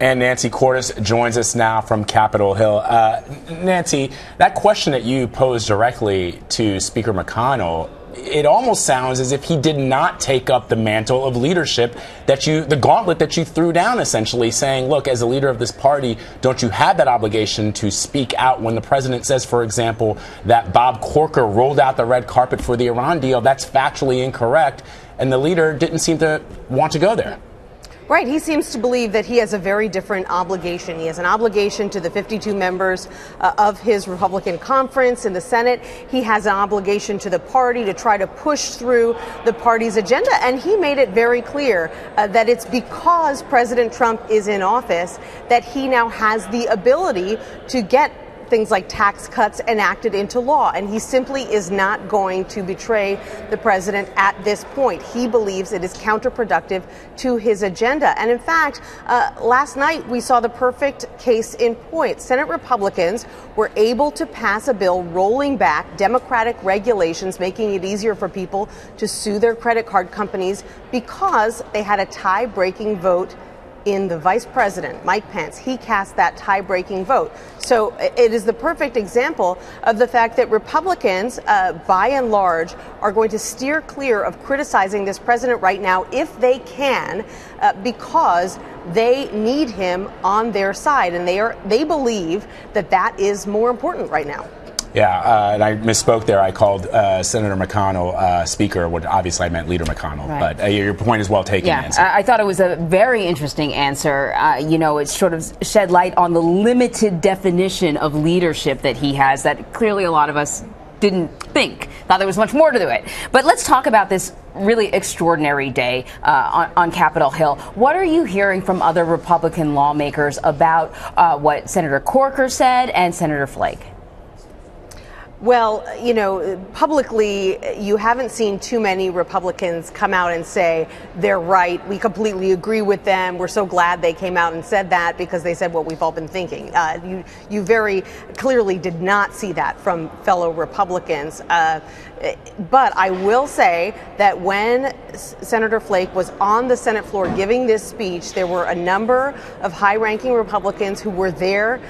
And Nancy Cordes joins us now from Capitol Hill. Nancy, that question that you posed directly to Speaker McConnell, it almost sounds as if he did not take up the mantle of leadership the gauntlet that you threw down, essentially saying, look, as a leader of this party, don't you have that obligation to speak out when the president says, for example, that Bob Corker rolled out the red carpet for the Iran deal? That's factually incorrect. And the leader didn't seem to want to go there. Right. He seems to believe that he has a very different obligation. He has an obligation to the 52 members of his Republican conference in the Senate. He has an obligation to the party to try to push through the party's agenda. And he made it very clear that it's because President Trump is in office that he now has the ability to get things like tax cuts enacted into law. And he simply is not going to betray the president at this point. He believes it is counterproductive to his agenda. And in fact, last night we saw the perfect case in point. Senate Republicans were able to pass a bill rolling back Democratic regulations, making it easier for people to sue their credit card companies because they had a tie-breaking vote in the vice president, Mike Pence. He cast that tie-breaking vote. So it is the perfect example of the fact that Republicans, by and large, are going to steer clear of criticizing this president right now if they can, because they need him on their side, and they believe that that is more important right now. Yeah, and I misspoke there. I called Senator McConnell Speaker. What obviously I meant Leader McConnell. Right. But your point is well taken, Nancy. I thought it was a very interesting answer. It sort of shed light on the limited definition of leadership that he has that clearly a lot of us didn't thought there was much more to it. But let's talk about this really extraordinary day on Capitol Hill. What are you hearing from other Republican lawmakers about what Senator Corker said and Senator Flake? Well, publicly, you haven't seen too many Republicans come out and say they're right. We completely agree with them. We're so glad they came out and said that because they said what we've all been thinking. You very clearly did not see that from fellow Republicans. But I will say that when Senator Flake was on the Senate floor giving this speech, there were a number of high-ranking Republicans who were there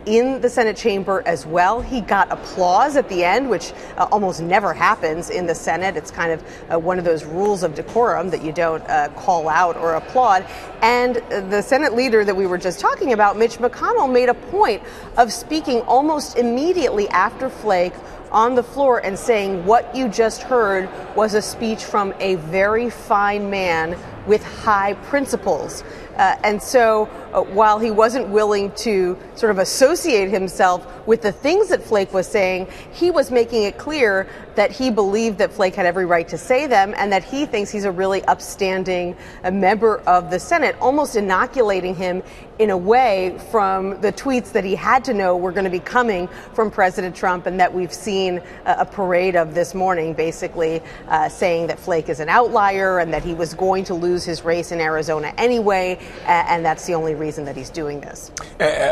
in the Senate chamber as well. He got applause at the end, which almost never happens in the Senate. It's kind of one of those rules of decorum that you don't call out or applaud. And the Senate leader that we were just talking about, Mitch McConnell, made a point of speaking almost immediately after Flake on the floor and saying what you just heard was a speech from a very fine man with high principles. And so while he wasn't willing to sort of associate himself with the things that Flake was saying, he was making it clear that he believed that Flake had every right to say them and that he thinks he's a really upstanding member of the Senate, almost inoculating him in a way from the tweets that he had to know were going to be coming from President Trump and that we've seen a parade of this morning, basically saying that Flake is an outlier and that he was going to lose his race in Arizona anyway, and that's the only reason that he's doing this.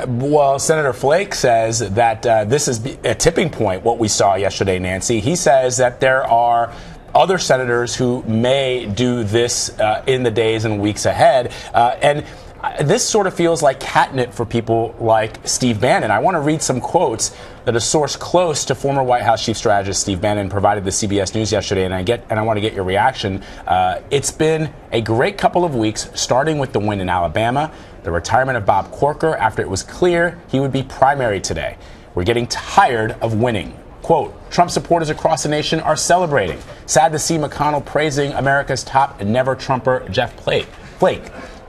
Well, Senator Flake says that this is a tipping point, what we saw yesterday, Nancy. He says that there are other senators who may do this in the days and weeks ahead. And this sort of feels like catnip for people like Steve Bannon. I want to read some quotes that a source close to former White House Chief Strategist Steve Bannon provided to CBS News yesterday, and I want to get your reaction. It's been a great couple of weeks, starting with the win in Alabama, the retirement of Bob Corker after it was clear he would be primary today. We're getting tired of winning. Quote, Trump supporters across the nation are celebrating. Sad to see McConnell praising America's top never-Trumper Jeff Flake.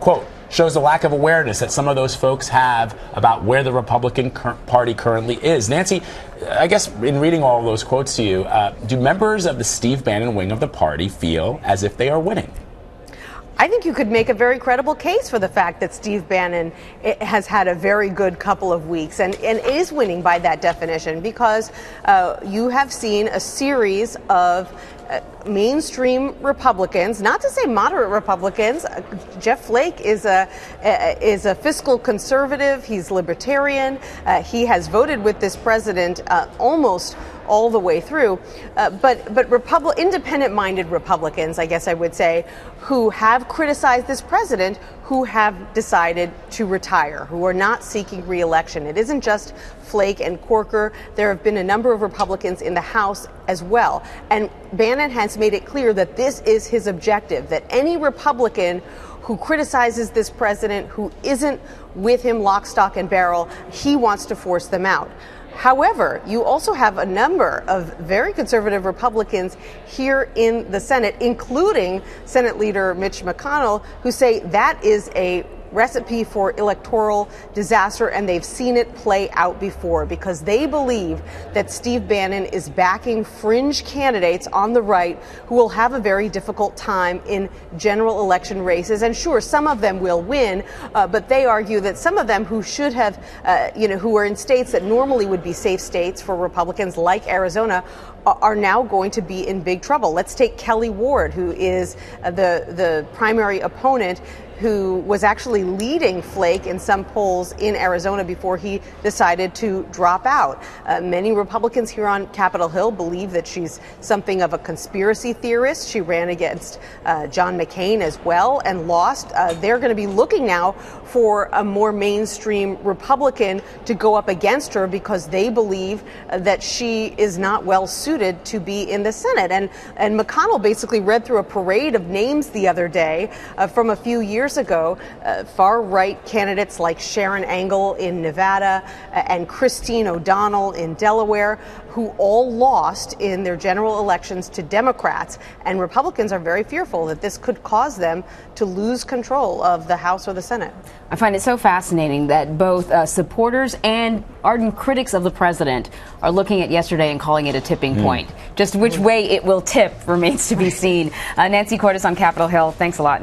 Quote, shows the lack of awareness that some of those folks have about where the Republican Party currently is. Nancy, I guess in reading all of those quotes to you, do members of the Steve Bannon wing of the party feel as if they are winning? I think you could make a very credible case for the fact that Steve Bannon has had a very good couple of weeks and is winning by that definition because you have seen a series of mainstream Republicans, not to say moderate Republicans. Jeff Flake is a fiscal conservative. He's libertarian. He has voted with this president almost all the way through. But independent-minded Republicans, I guess I would say, who have criticized this president, who have decided to retire, who are not seeking re-election. It isn't just Flake and Corker. There have been a number of Republicans in the House as well. And Bannon has made it clear that this is his objective, that any Republican who criticizes this president, who isn't with him lock, stock, and barrel, he wants to force them out. However, you also have a number of very conservative Republicans here in the Senate, including Senate Leader Mitch McConnell, who say that is a recipe for electoral disaster, and they've seen it play out before because they believe that Steve Bannon is backing fringe candidates on the right who will have a very difficult time in general election races. And sure, some of them will win, but they argue that some of them who should have, who are in states that normally would be safe states for Republicans, like Arizona, are now going to be in big trouble. Let's take Kelly Ward, who is the primary opponent, who was actually leading Flake in some polls in Arizona before he decided to drop out. Many Republicans here on Capitol Hill believe that she's something of a conspiracy theorist. She ran against John McCain as well and lost. They're going to be looking now for a more mainstream Republican to go up against her because they believe that she is not well suited to be in the Senate. And McConnell basically read through a parade of names the other day from a few years ago, far-right candidates like Sharon Angle in Nevada and Christine O'Donnell in Delaware, who all lost in their general elections to Democrats. And Republicans are very fearful that this could cause them to lose control of the House or the Senate. I find it so fascinating that both supporters and ardent critics of the president are looking at yesterday and calling it a tipping point. Just which way it will tip remains to be seen. Nancy Cordes on Capitol Hill. Thanks a lot, Nancy.